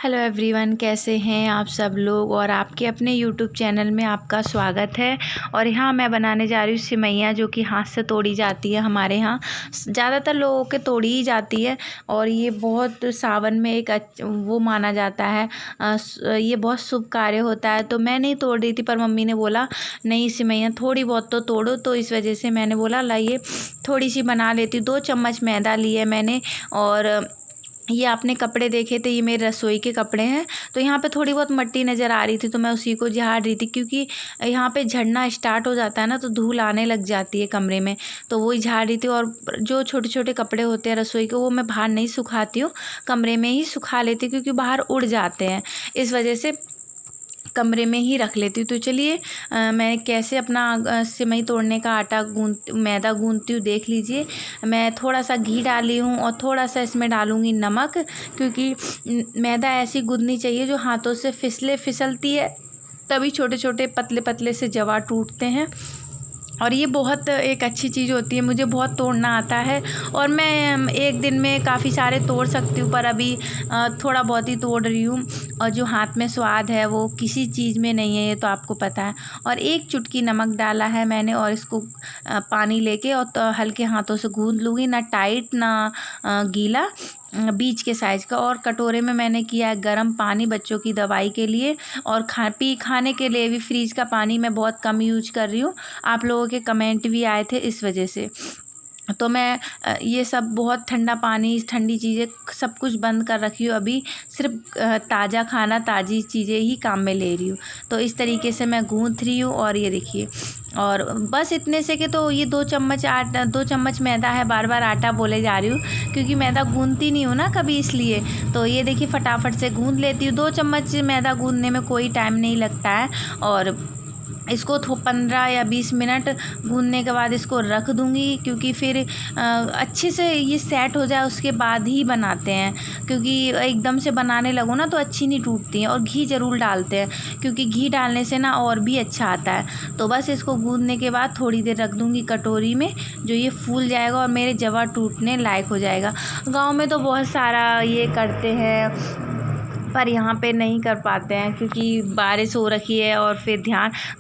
Hello everyone, कैसे हैं आप सब लोग। और आपके अपने यूट्यूब चैनल में आपका स्वागत है। और यहाँ मैं बनाने जा रही हूँ सिमैया, जो कि हाथ से तोड़ी जाती है। हमारे यहाँ ज़्यादातर लोगों के तोड़ी ही जाती है। और ये बहुत सावन में एक वो माना जाता है, ये बहुत शुभ कार्य होता है। तो मैं नहीं तोड़ रही थी, पर मम्मी ने बोला नहीं सिमैया थोड़ी बहुत तो तोड़ो। तो इस वजह से मैंने बोला लाइए थोड़ी सी बना लेती हूँ। 2 चम्मच मैदा लिए मैंने। और ये आपने कपड़े देखे थे, ये मेरे रसोई के कपड़े हैं। तो यहाँ पे थोड़ी बहुत मिट्टी नज़र आ रही थी, तो मैं उसी को झाड़ रही थी, क्योंकि यहाँ पे झड़ना स्टार्ट हो जाता है ना, तो धूल आने लग जाती है कमरे में। तो वही झाड़ रही थी। और जो छोटे छोटे कपड़े होते हैं रसोई के, वो मैं बाहर नहीं सुखाती हूँ, कमरे में ही सुखा लेती हूँ, क्योंकि बाहर उड़ जाते हैं। इस वजह से कमरे में ही रख लेती हूँ। तो चलिए मैं कैसे अपना सिमई तोड़ने का मैदा गूंथती हूँ देख लीजिए। मैं थोड़ा सा घी डाली हूँ और थोड़ा सा इसमें डालूँगी नमक, क्योंकि मैदा ऐसी गूंथनी चाहिए जो हाथों से फिसलती है, तभी छोटे छोटे पतले पतले से जवा टूटते हैं। और ये बहुत एक अच्छी चीज़ होती है। मुझे बहुत तोड़ना आता है, और मैं एक दिन में काफ़ी सारे तोड़ सकती हूँ, पर अभी थोड़ा बहुत ही तोड़ रही हूँ। और जो हाथ में स्वाद है वो किसी चीज़ में नहीं है, ये तो आपको पता है। और 1 चुटकी नमक डाला है मैंने, और इसको पानी लेके और तो हल्के हाथों से गूंद लूँगी, ना टाइट ना गीला, बीच के साइज़ का। और कटोरे में मैंने किया है गर्म पानी बच्चों की दवाई के लिए। और खाने के लिए भी फ्रिज का पानी मैं बहुत कम यूज कर रही हूँ। आप लोगों के कमेंट भी आए थे इस वजह से। तो मैं ये सब बहुत ठंडा पानी, ठंडी चीज़ें सब कुछ बंद कर रखी हूँ। अभी सिर्फ ताज़ा खाना, ताज़ी चीज़ें ही काम में ले रही हूँ। तो इस तरीके से मैं गूँथ रही हूँ। और ये देखिए, और बस इतने से कि तो ये 2 चम्मच मैदा है। बार बार आटा बोले जा रही हूँ, क्योंकि मैदा गूँथती नहीं हूँ ना कभी, इसलिए। तो ये देखिए फटाफट से गूँथ लेती हूँ। 2 चम्मच मैदा गूँथने में कोई टाइम नहीं लगता है। और इसको 15 या 20 मिनट भूनने के बाद इसको रख दूँगी, क्योंकि फिर अच्छे से ये सेट हो जाए उसके बाद ही बनाते हैं। क्योंकि एकदम से बनाने लगो ना तो अच्छी नहीं टूटती हैं। और घी ज़रूर डालते हैं, क्योंकि घी डालने से ना और भी अच्छा आता है। तो बस इसको गूँथने के बाद थोड़ी देर रख दूँगी कटोरी में, जो ये फूल जाएगा और मेरे जवा टूटने लायक हो जाएगा। गाँव में तो बहुत सारा ये करते हैं, पर यहाँ पे नहीं कर पाते हैं, क्योंकि बारिश हो रखी है। और फिर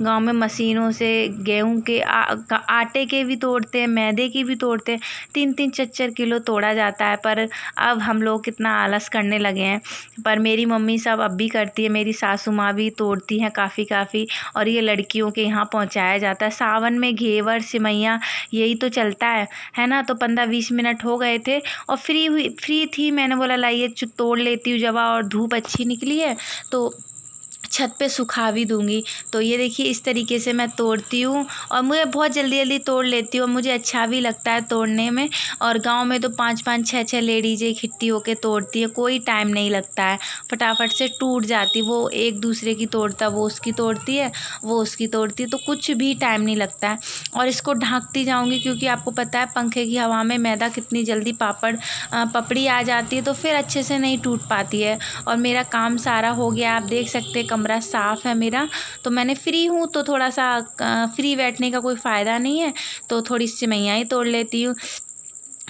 गांव में मशीनों से गेहूं के आटे के भी तोड़ते हैं, मैदे की भी तोड़ते हैं। 3-3 4-4 किलो तोड़ा जाता है। पर अब हम लोग कितना आलस करने लगे हैं। पर मेरी मम्मी सब अब भी करती है, मेरी सासू माँ भी तोड़ती हैं काफ़ी। और ये लड़कियों के यहाँ पहुँचाया जाता है। सावन में घेवर सिमैया यही तो चलता है ना। तो 15-20 मिनट हो गए थे, और फ्री थी। मैंने बोला लाइए तोड़ लेती हूँ जवा, और धूप अच्छी निकली है तो छत पे सुखा भी दूँगी। तो ये देखिए इस तरीके से मैं तोड़ती हूँ, और मुझे बहुत जल्दी तोड़ लेती हूँ, और मुझे अच्छा भी लगता है तोड़ने में। और गांव में तो 5-5 6-6 लेडीज़ इकट्ठी होकर तोड़ती है, कोई टाइम नहीं लगता है, फटाफट से टूट जाती। वो एक दूसरे की तोड़ता, वो उसकी तोड़ती है, वो उसकी तोड़ती है, तो कुछ भी टाइम नहीं लगता है। और इसको ढाँकती जाऊँगी, क्योंकि आपको पता है पंखे की हवा में मैदा कितनी जल्दी पपड़ी आ जाती है, तो फिर अच्छे से नहीं टूट पाती है। और मेरा काम सारा हो गया, आप देख सकते हैं कमरा साफ़ है मेरा। तो मैंने फ्री हूँ, तो थोड़ा सा फ्री बैठने का कोई फ़ायदा नहीं है, तो थोड़ी सिमैया ही तोड़ लेती हूँ।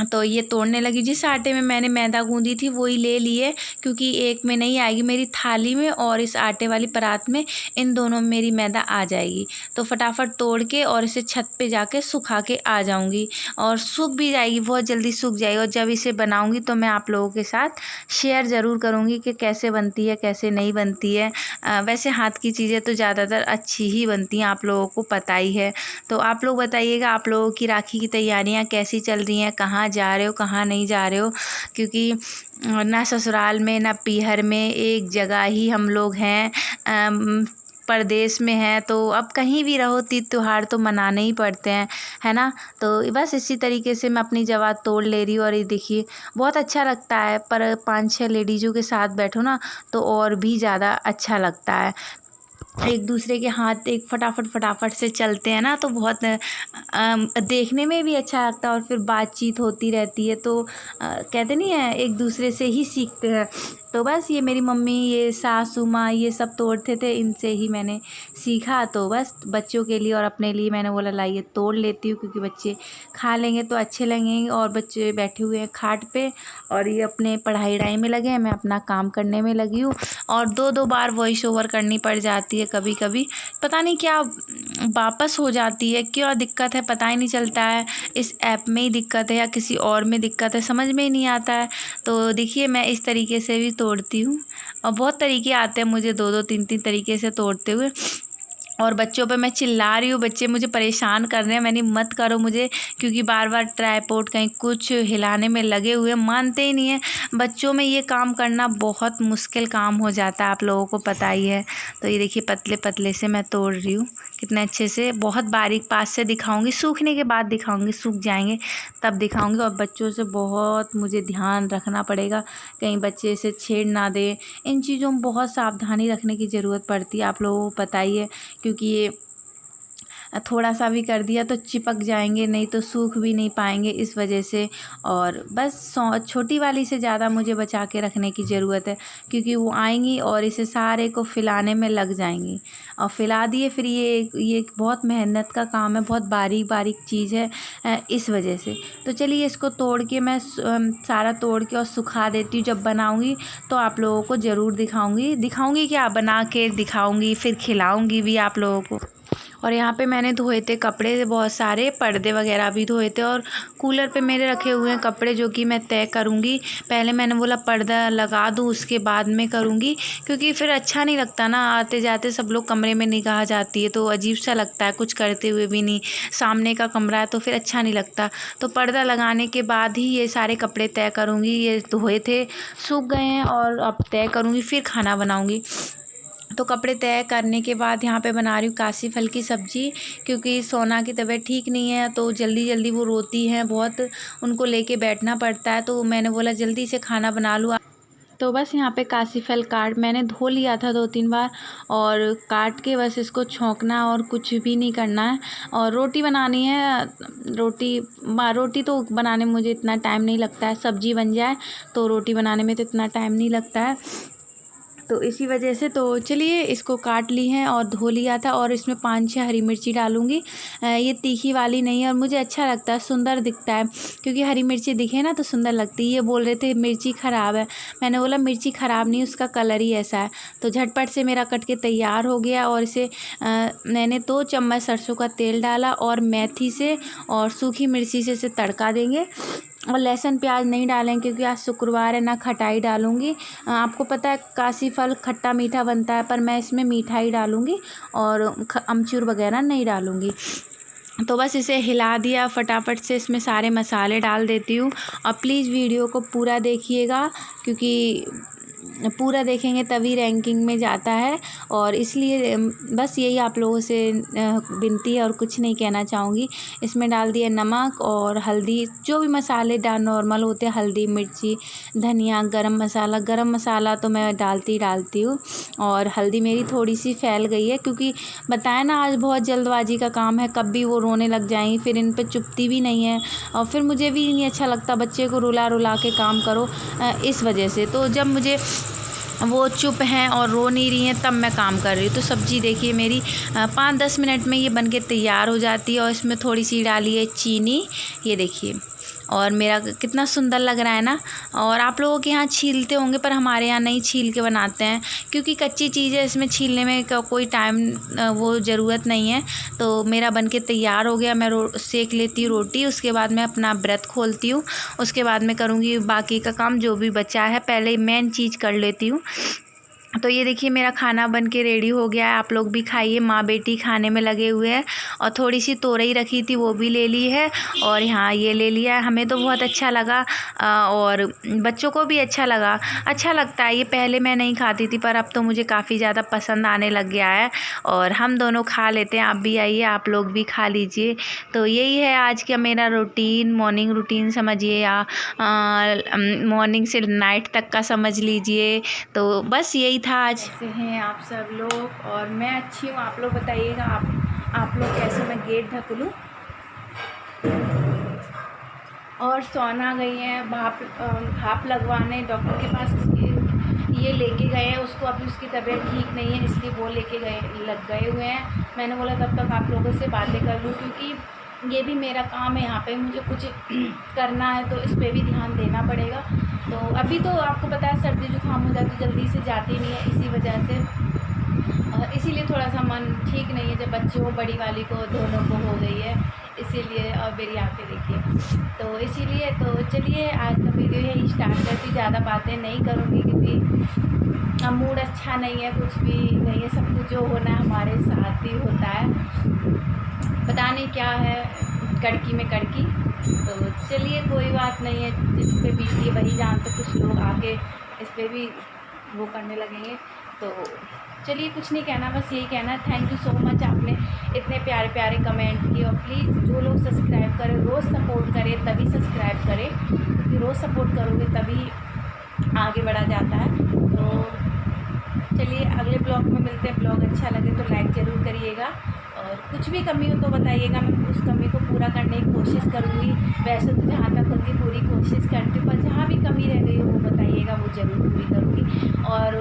तो ये तोड़ने लगी। जिस आटे में मैंने मैदा गूंदी थी वही ले लिए, क्योंकि एक में नहीं आएगी मेरी थाली में, और इस आटे वाली परात में, इन दोनों में मेरी मैदा आ जाएगी। तो फटाफट तोड़ के और इसे छत पे जाके सुखा के आ जाऊंगी, और सूख भी जाएगी, बहुत जल्दी सूख जाएगी। और जब इसे बनाऊंगी तो मैं आप लोगों के साथ शेयर ज़रूर करूँगी कि कैसे बनती है, कैसे नहीं बनती है। वैसे हाथ की चीज़ें तो ज़्यादातर अच्छी ही बनती हैं, आप लोगों को पता ही है। तो आप लोग बताइएगा, आप लोगों की राखी की तैयारियाँ कैसी चल रही हैं, कहाँ जा रहे हो, कहाँ नहीं जा रहे हो। क्योंकि ना ससुराल में ना पीहर में, एक जगह ही हम लोग हैं। परदेश में है, तो अब कहीं भी रहो तीज त्योहार तो मनाने ही पड़ते हैं, है ना। तो बस इसी तरीके से मैं अपनी जवा तोड़ ले रही हूँ। और ये देखिए बहुत अच्छा लगता है, पर 5-6 लेडीज़ों के साथ बैठो ना तो और भी ज़्यादा अच्छा लगता है। एक दूसरे के हाथ एक फटाफट से चलते हैं ना, तो बहुत देखने में भी अच्छा लगता है। और फिर बातचीत होती रहती है, तो कहते नहीं है एक दूसरे से ही सीखते हैं। तो बस ये मेरी मम्मी, ये सासू माँ, ये सब तोड़ते थे, इनसे ही मैंने सीखा। तो बस बच्चों के लिए और अपने लिए मैंने बोला लाइए तोड़ लेती हूँ, क्योंकि बच्चे खा लेंगे तो अच्छे लगेंगे। और बच्चे बैठे हुए हैं खाट पे और ये अपने पढ़ाई वढ़ाई में लगे हैं, मैं अपना काम करने में लगी हूँ। और 2-2 बार वॉइस ओवर करनी पड़ जाती है कभी कभी, पता नहीं क्या वापस हो जाती है, क्या दिक्कत है पता ही नहीं चलता है। इस ऐप में ही दिक्कत है या किसी और में दिक्कत है, समझ में ही नहीं आता है। तो देखिए मैं इस तरीके से भी तोड़ती हूँ और बहुत तरीके आते हैं मुझे, 2-2 3-3 तरीके से तोड़ते हुए। और बच्चों पे मैं चिल्ला रही हूँ, बच्चे मुझे परेशान कर रहे हैं, मैंने मत करो मुझे, क्योंकि बार बार ट्राइपॉड कहीं कुछ हिलाने में लगे हुए, मानते ही नहीं है। बच्चों में ये काम करना बहुत मुश्किल काम हो जाता है, आप लोगों को पता ही है। तो ये देखिए पतले पतले से मैं तोड़ रही हूँ, कितने अच्छे से, बहुत बारीक पास से दिखाऊंगी, सूखने के बाद दिखाऊंगी, सूख जाएंगे तब दिखाऊंगी। और बच्चों से बहुत मुझे ध्यान रखना पड़ेगा, कहीं बच्चे से छेड़ ना दे। इन चीज़ों में बहुत सावधानी रखने की ज़रूरत पड़ती है, आप लोगों को पता ही है, क्योंकि ये थोड़ा सा भी कर दिया तो चिपक जाएंगे, नहीं तो सूख भी नहीं पाएंगे इस वजह से। और बस छोटी वाली से ज़्यादा मुझे बचा के रखने की ज़रूरत है, क्योंकि वो आएंगी और इसे सारे को फैलाने में लग जाएंगी। और फैला दिए फिर ये बहुत मेहनत का काम है, बहुत बारीक बारीक चीज़ है, इस वजह से। तो चलिए इसको तोड़ के मैं सारा तोड़ के और सुखा देती हूँ। जब बनाऊँगी तो आप लोगों को ज़रूर दिखाऊँगी क्या, बना के दिखाऊँगी, फिर खिलाऊँगी भी आप लोगों को। और यहाँ पे मैंने धोए थे कपड़े, बहुत सारे पर्दे वगैरह भी धोए थे, और कूलर पे मेरे रखे हुए हैं कपड़े जो कि मैं तय करूँगी। पहले मैंने बोला पर्दा लगा दूँ, उसके बाद में करूँगी, क्योंकि फिर अच्छा नहीं लगता ना, आते जाते सब लोग कमरे में निगाह जाती है तो अजीब सा लगता है, कुछ करते हुए भी नहीं, सामने का कमरा है तो फिर अच्छा नहीं लगता। तो पर्दा लगाने के बाद ही ये सारे कपड़े तय करूँगी। ये धोए थे, सूख गए हैं, और अब तय करूँगी फिर खाना बनाऊँगी। तो कपड़े तय करने के बाद यहाँ पे बना रही हूँ काशी फल की सब्ज़ी, क्योंकि सोना की तबीयत ठीक नहीं है, तो जल्दी जल्दी वो रोती हैं बहुत, उनको लेके बैठना पड़ता है। तो मैंने बोला जल्दी से खाना बना लूँ। तो बस यहाँ पे काशी फल मैंने धो लिया था 2-3 बार, और काट के बस इसको छौंकना और कुछ भी नहीं करना है। और रोटी बनानी है, रोटी तो बनाने में मुझे इतना टाइम नहीं लगता है, सब्जी बन जाए तो रोटी बनाने में तो इतना टाइम नहीं लगता है। तो इसी वजह से तो चलिए इसको काट ली हैं और धो लिया था, और इसमें 5-6 हरी मिर्ची डालूँगी। ये तीखी वाली नहीं है, और मुझे अच्छा लगता है, सुंदर दिखता है, क्योंकि हरी मिर्ची दिखे ना तो सुंदर लगती है। ये बोल रहे थे मिर्ची ख़राब है, मैंने बोला मिर्ची ख़राब नहीं, उसका कलर ही ऐसा है। तो झटपट से मेरा कट के तैयार हो गया। और इसे मैंने 2 चम्मच सरसों का तेल डाला, और मेथी से और सूखी मिर्ची से इसे तड़का देंगे। और लहसुन प्याज नहीं डालें, क्योंकि आज शुक्रवार है, ना खटाई डालूँगी। आपको पता है काशी फल खट्टा मीठा बनता है, पर मैं इसमें मीठाई डालूँगी और अमचूर वगैरह नहीं डालूँगी। तो बस इसे हिला दिया, फटाफट से इसमें सारे मसाले डाल देती हूँ। और प्लीज़ वीडियो को पूरा देखिएगा, क्योंकि पूरा देखेंगे तभी रैंकिंग में जाता है। और इसलिए बस यही आप लोगों से विनती है, और कुछ नहीं कहना चाहूँगी। इसमें डाल दिया नमक और हल्दी, जो भी मसाले नॉर्मल होते हैं, हल्दी, मिर्ची, धनिया, गरम मसाला तो मैं डालती हूँ। और हल्दी मेरी थोड़ी सी फैल गई है, क्योंकि बताया ना आज बहुत जल्दबाजी का काम है, कब भी वो रोने लग जाएंगी, फिर इन पे चुपती भी नहीं है, और फिर मुझे भी नहीं अच्छा लगता बच्चे को रुला रुला के काम करो, इस वजह से। तो जब मुझे वो चुप हैं और रो नहीं रही हैं तब मैं काम कर रही हूँ। तो सब्ज़ी देखिए मेरी 5-10 मिनट में ये बनके तैयार हो जाती है। और इसमें थोड़ी सी डाली है चीनी, ये देखिए, और मेरा कितना सुंदर लग रहा है ना। और आप लोगों के यहाँ छीलते होंगे, पर हमारे यहाँ नहीं छील के बनाते हैं, क्योंकि कच्ची चीज़ है, इसमें छीलने में कोई टाइम वो ज़रूरत नहीं है। तो मेरा बनके तैयार हो गया, मैं सेक लेती हूँ रोटी, उसके बाद मैं अपना व्रत खोलती हूँ, उसके बाद मैं करूँगी बाकी का काम जो भी बचा है, पहले मेन चीज़ कर लेती हूँ। तो ये देखिए मेरा खाना बन के रेडी हो गया है, आप लोग भी खाइए, माँ बेटी खाने में लगे हुए हैं। और थोड़ी सी तोरई रखी थी वो भी ले ली है, और यहाँ ये ले लिया है। हमें तो बहुत अच्छा लगा, और बच्चों को भी अच्छा लगता है। ये पहले मैं नहीं खाती थी, पर अब तो मुझे काफ़ी ज़्यादा पसंद आने लग गया है, और हम दोनों खा लेते हैं। आप भी आइए, आप लोग भी खा लीजिए। तो यही है आज का मेरा रूटीन, मॉर्निंग रूटीन समझिए, या मॉर्निंग से नाइट तक का समझ लीजिए। तो बस यही था आज। कैसे हैं आप सब लोग? और मैं अच्छी हूँ, आप लोग बताइएगा, आप लोग कैसे? मैं गेट ढक लूँ। और सोना गई है भाप लगवाने डॉक्टर के पास, लेके गए हैं उसको, अभी उसकी तबीयत ठीक नहीं है इसलिए वो लेके गए हुए हैं। मैंने बोला तब तक आप लोगों से बातें कर लूँ, क्योंकि ये भी मेरा काम है, यहाँ पे मुझे कुछ करना है तो इस पर भी ध्यान देना पड़ेगा। तो अभी तो आपको पता है सर्दी जुकाम हो जाती जल्दी से जाती नहीं है, इसी वजह से इसीलिए थोड़ा सा मन ठीक नहीं है। जब बच्चे हो, बड़ी वाली को दोनों को हो गई है, इसीलिए और मेरी आंखें देखिए, तो इसीलिए तो चलिए आज का वीडियो यही स्टार्ट करती, ज़्यादा बातें नहीं करूँगी क्योंकि अब मूड अच्छा नहीं है, कुछ भी नहीं है, सब कुछ जो होना है हमारे साथ ही होता है, पता नहीं क्या है कड़की में कड़की। तो चलिए कोई बात नहीं है, जिस पे बीती वही जानते, कुछ लोग आके इस पर भी वो करने लगेंगे। तो चलिए कुछ नहीं कहना, बस यही कहना है थैंक यू सो मच, आपने इतने प्यारे प्यारे कमेंट किए। और प्लीज़ जो लोग सब्सक्राइब करें, रोज़ सपोर्ट करें, तभी सब्सक्राइब करें, क्योंकि रोज़ सपोर्ट करोगे तभी आगे बढ़ा जाता है। तो चलिए अगले ब्लॉग में मिलते हैं। ब्लॉग अच्छा लगे तो लाइक ज़रूर करिएगा, और कुछ भी कमी हो तो बताइएगा, मैं उस कमी को पूरा करने की कोशिश करूँगी। वैसे तो जहाँ तक होती पूरी कोशिश करती हूँ, पर जहाँ भी कमी रह गई हो वो बताइएगा, वो ज़रूर पूरी करूँगी। और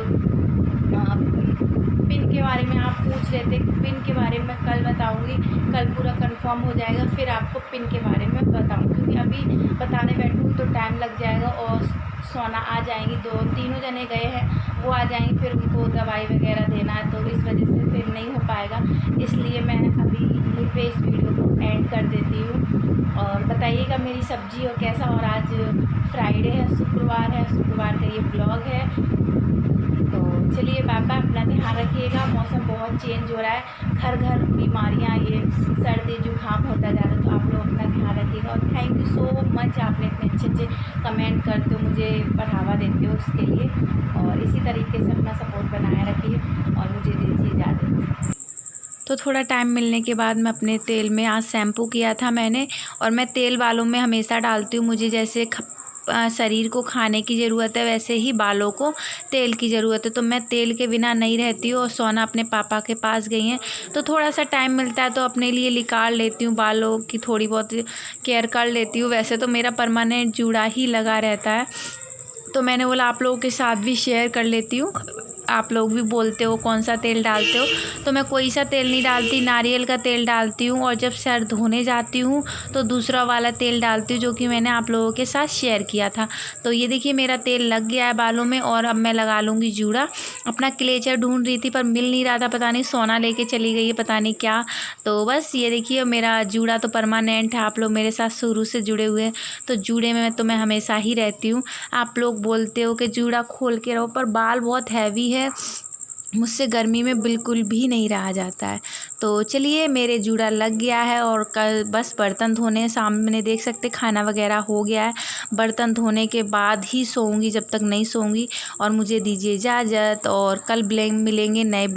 पिन के बारे में आप पूछ रहे थे, पिन के बारे में कल बताऊंगी, कल पूरा कंफर्म हो जाएगा फिर आपको पिन के बारे में बताऊंगी, क्योंकि अभी बताने बैठूँ तो टाइम लग जाएगा। और सोना आ जाएंगी, तीनों जने गए हैं, वो आ जाएंगे, फिर उनको दवाई वगैरह देना है, तो इस वजह से फिर नहीं हो पाएगा। इसलिए मैं अभी यहीं पे इस वीडियो को एंड कर देती हूँ। और बताइएगा मेरी सब्जी और कैसा। और आज फ्राइडे है, शुक्रवार का ये ब्लॉग है। तो चलिए बाय बाय, अपना ध्यान रखिएगा। मौसम बहुत चेंज हो रहा है, घर घर बीमारियाँ, ये सर्दी जुकाम होता जा रहा है, तो आप लोग अपना ध्यान रखिएगा। और थैंक यू सो मच, आपने इतने अच्छे अच्छे कमेंट करते हो, मुझे बढ़ावा देते हो उसके लिए। और इसी तरीके से अपना सपोर्ट बनाए रखिए और मुझे दीजिए इजाज़त। तो थोड़ा टाइम मिलने के बाद मैं अपने तेल में आज शैम्पू किया था मैंने, और मैं तेल बालों में हमेशा डालती हूँ। मुझे जैसे शरीर को खाने की ज़रूरत है, वैसे ही बालों को तेल की ज़रूरत है। तो मैं तेल के बिना नहीं रहती हूँ। और सोना अपने पापा के पास गई हैं, तो थोड़ा सा टाइम मिलता है तो अपने लिए निकाल लेती हूँ, बालों की थोड़ी बहुत केयर कर लेती हूँ। वैसे तो मेरा परमानेंट जूड़ा ही लगा रहता है, तो मैंने बोला आप लोगों के साथ भी शेयर कर लेती हूँ। आप लोग भी बोलते हो कौन सा तेल डालते हो, तो मैं कोई सा तेल नहीं डालती, नारियल का तेल डालती हूँ। और जब सर धोने जाती हूँ तो दूसरा वाला तेल डालती हूँ, जो कि मैंने आप लोगों के साथ शेयर किया था। तो ये देखिए मेरा तेल लग गया है बालों में, और अब मैं लगा लूँगी जूड़ा। अपना क्लेचर ढूंढ रही थी पर मिल नहीं रहा था, पता नहीं सोना लेके चली गई है, पता नहीं क्या। तो बस ये देखिए मेरा जूड़ा तो परमानेंट है। आप लोग मेरे साथ शुरू से जुड़े हुए हैं, तो जूड़े में तो मैं हमेशा ही रहती हूँ। आप लोग बोलते हो कि जूड़ा खोल के रहो, पर बाल बहुत हैवी है, मुझसे गर्मी में बिल्कुल भी नहीं रहा जाता है। तो चलिए मेरे जूड़ा लग गया है, और कल बस बर्तन धोने, सामने देख सकते खाना वगैरह हो गया है। बर्तन धोने के बाद ही सोऊंगी, जब तक नहीं सोऊंगी। और मुझे दीजिए इजाज़त, और कल मिलेंगे नए ब्लॉग।